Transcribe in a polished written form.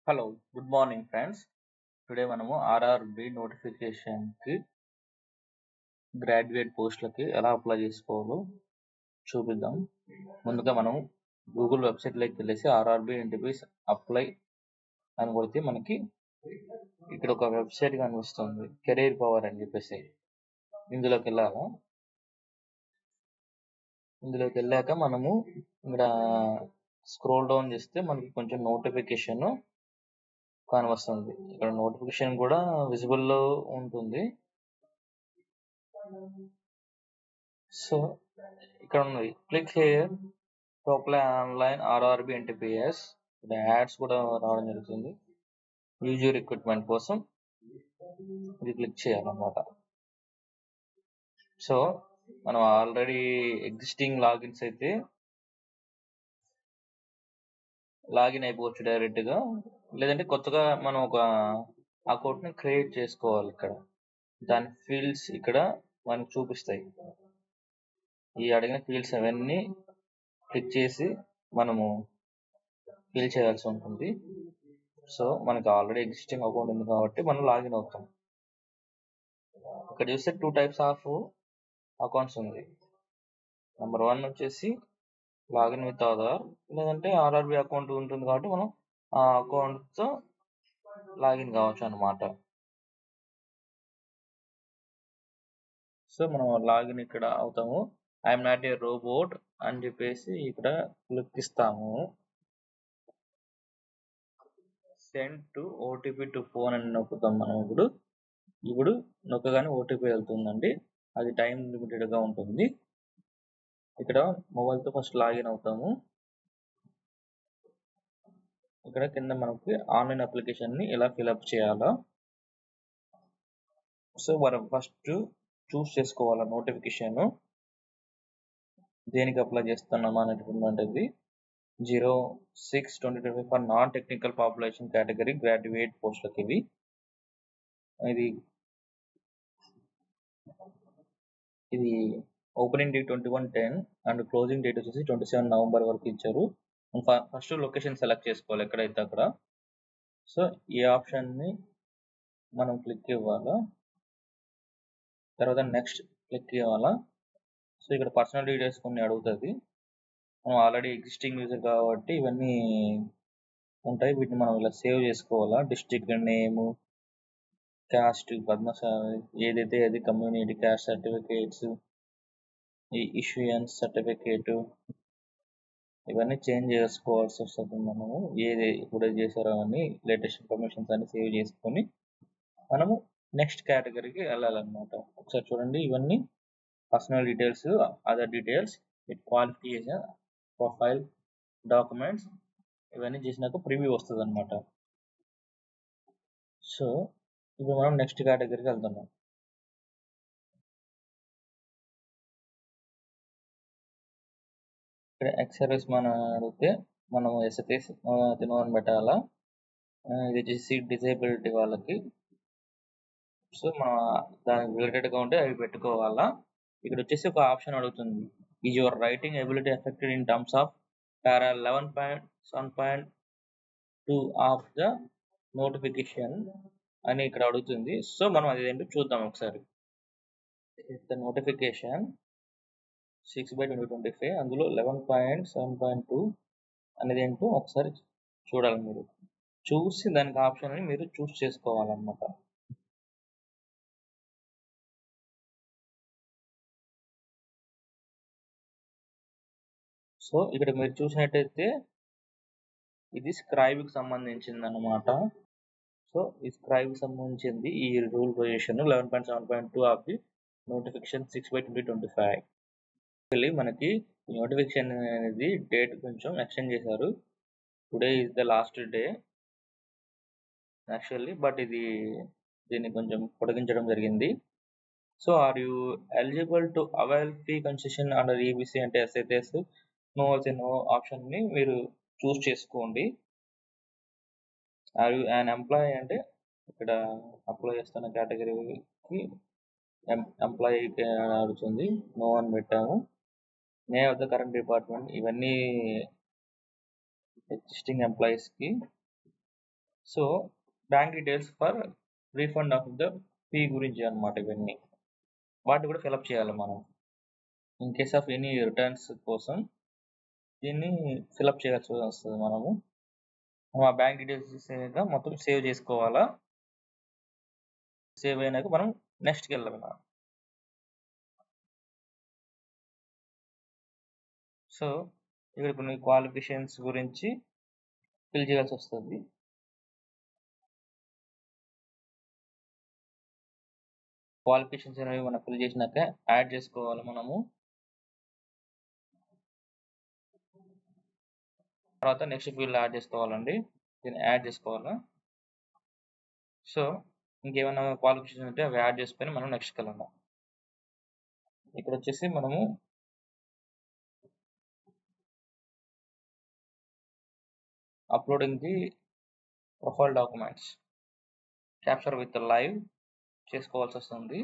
Hello, good morning friends. Today మనము RRB నోటిఫికేషన్కి graduate పోస్టులకి ఎలా అప్లై చేసుకోవాలో చూపిద్దాం. ముందుగా మనం గూగుల్ వెబ్సైట్లోకి వెళ్ళేసి ఆర్ఆర్బి ఎన్టీపీస్ అప్లై అని కొడితే మనకి ఇక్కడ ఒక వెబ్సైట్ కనిపిస్తుంది, కెరీర్ పవర్ అని చెప్పేసి. ఇందులోకి వెళ్ళాలా. ఇందులోకి వెళ్ళాక మనము ఇక్కడ స్క్రోల్ డౌన్ చేస్తే మనకి కొంచెం నోటిఫికేషన్ కానవస్తుంది. ఇక్కడ నోటిఫికేషన్ కూడా విజిబుల్ లో ఉంటుంది. సో ఇక్కడ ఉన్నది click here to apply online RRB NTPS. ఇక్కడ యాడ్స్ కూడా రావడం జరుగుతుంది. యూజర్ రిక్రూట్మెంట్ కోసం ఇది క్లిక్ చేయాలన్నమాట. సో మనం ఆల్రెడీ ఎగ్జిస్టింగ్ లాగిన్స్ అయితే లాగిన్ అయిపోవచ్చు డైరెక్ట్ గా, లేదంటే కొత్తగా మనం ఒక అకౌంట్ ని క్రియేట్ చేసుకోవాలి. ఇక్కడ దాని ఫీల్డ్స్ ఇక్కడ మనకు చూపిస్తాయి. ఈ అడిగిన ఫీల్డ్స్ అవన్నీ క్లిక్ చేసి మనము ఫిల్ చేయాల్సి ఉంటుంది. సో మనకి ఆల్రెడీ ఎగ్జిస్టింగ్ అకౌంట్ ఉంది కాబట్టి మనం లాగిన్ అవుతాం. ఇక్కడ చూస్తే 2 టైప్స్ ఆఫ్ అకౌంట్స్ ఉంది. నెంబర్ 1 వచ్చేసి లాగిన్ విత్ ఆధార్, లేదంటే ఆర్ఆర్బి అకౌంట్ ఉంటుంది కాబట్టి మనం ఆ అకౌంట్తో లాగిన్ కావచ్చు అనమాట. సో మనం లాగిన్ ఇక్కడ అవుతాము. ఐఎమ్ నాట్ ఏ రోబోట్ అని చెప్పేసి ఇక్కడ క్లిక్ ఇస్తాము. Send to OTP to phone అని నొక్కుతాం. మనం ఇప్పుడు నొక్కగానే ఓటీపీ వెళ్తుందండి. అది టైం లిమిటెడ్ గా ఉంటుంది. ఇక్కడ మొబైల్ తో ఫస్ట్ లాగిన్ అవుతాము. ఇక్కడ కింద మనకి ఆన్లైన్ అప్లికేషన్ ని ఎలా ఫిల్అప్ చేయాలో, సో మనం ఫస్ట్ చూస్ చేసుకోవాలా నోటిఫికేషన్ దేనికి అప్లై చేస్తున్నామా అనేటువంటిది. 06/2025 for non technical population category graduate పోస్టులకి ఇది opening date 21/10 and closing date వచ్చేసి 27 నవంబర్ వరకు ఇచ్చారు. ఫస్ట్ లొకేషన్ సెలెక్ట్ చేసుకోవాలి ఎక్కడైతే అక్కడ. సో ఈ ఆప్షన్ ని మనం క్లిక్ ఇవ్వాలా, తర్వాత నెక్స్ట్ క్లిక్ ఇవ్వాలా. సో ఇక్కడ పర్సనల్ డీటెయిల్స్ కొన్ని అడుగుతుంది. మనం ఆల్రెడీ ఎగ్జిస్టింగ్ యూజర్ కాబట్టి ఇవన్నీ ఉంటాయి. వీటిని మనం ఇలా సేవ్ చేసుకోవాలా. డిస్ట్రిక్ట్ నేమ్, క్యాస్ట్, ఏదైతే అది కమ్యూనిటీ క్యాస్ట్ సర్టిఫికేట్స్, ఈ ఇష్యూయన్స్ సర్టిఫికేట్, ఇవన్నీ చేంజ్ చేసుకోవాల్సి వస్తుంది. మనము ఏది ఇప్పుడు చేసారో అవన్నీ లేటెస్ట్ ఇన్ఫర్మేషన్స్ అన్ని సేవ్ చేసుకొని మనము నెక్స్ట్ కేటగిరీకి వెళ్ళాలన్నమాట. ఒకసారి చూడండి, ఇవన్నీ personal details, other details, qualification, profile, documents, ఇవన్నీ చేసినాక ప్రివ్యూ వస్తుంది అనమాట. సో ఇప్పుడు మనం నెక్స్ట్ కేటగిరీకి వెళ్తున్నాం. ఇక్కడ ఎక్స్ సర్వీస్ మనం అడిగితే మనం ఎస్ఎస్ తినవని పెట్టాలా. ఇది వచ్చేసి డిసేబిలిటీ వాళ్ళకి. సో మనం దానికి రిలేటెడ్గా ఉంటే అవి పెట్టుకోవాలా. ఇక్కడ వచ్చేసి ఒక ఆప్షన్ అడుగుతుంది, is your writing ability affected in terms of para 11.7.2 of the notification అని ఇక్కడ అడుగుతుంది. సో మనం అది ఏంటో చూద్దాం ఒకసారి. ద నోటిఫికేషన్ 6/2025 అందులో 11.7.2 అనేది ఏంటో ఒకసారి చూడాలి. మీరు చూసి దానికి ఆప్షన్ అని మీరు చూస్ చేసుకోవాలన్నమాట. సో ఇక్కడ మీరు చూసినట్టయితే ఇది స్క్రైబ్ కి సంబంధించింది అన్నమాట. సో ఈ స్క్రైబ్ కి సంబంధించింది ఈ rule position 11.7.2 of the notification 6/2025. మనకి నోటిఫికేషన్ అనేది డేట్ కొంచెం ఎక్స్టెండ్ చేశారు. Today is the last day actually, but దీన్ని కొంచెం పొడిగించడం జరిగింది. So are you eligible to avail fee concession under EBC అంటే ఎస్ఐటిఎస్ నో ఆప్షన్ ని మీరు చూస్ చేసుకోండి. ఆర్ యూ అండ్ ఎంప్లాయీ అంటే ఇక్కడ అప్లై చేస్తున్న కేటగిరీకి ఎంప్లాయీ అడుగుతుంది, నో అని పెట్టాము. Name of the current department, ఇవన్నీ ఎగ్జిస్టింగ్ ఎంప్లాయీస్ కి. So bank details for refund of the fee గురించి అన్నమాట ఇవన్నీ. వాటిని కూడా ఫిలప్ చేయాలి మనం. In case of any returns కోసం దీన్ని ఫిలప్ చేయాల్సి వస్తుంది మనము. ఆ బ్యాంక్ డీటెయిల్స్ చేసాక మొత్తం సేవ్ చేసుకోవాలా. సేవ్ అయినాక మనం నెక్స్ట్‌కి వెళ్ళాలి. సో ఇక్కడ కొన్ని క్వాలిఫికేషన్స్ గురించి ఫిల్ చేయాల్సి వస్తుంది. క్వాలిఫికేషన్స్ అనేవి మనం ఫిల్ చేసినాక యాడ్ చేసుకోవాలి మనము. తర్వాత నెక్స్ట్ ఫీల్డ్ యాడ్ చేసుకోవాలండి. దీన్ని యాడ్ చేసుకోవాలా. సో ఇంకేమైనా క్వాలిఫికేషన్ ఉంటే అవి యాడ్ చేసుకొని మనం నెక్స్ట్‌కి వెళ్ళాలి. ఇక్కడ వచ్చేసి మనము uploading the profile documents capture with live చేసుకోవాల్సి వస్తుంది.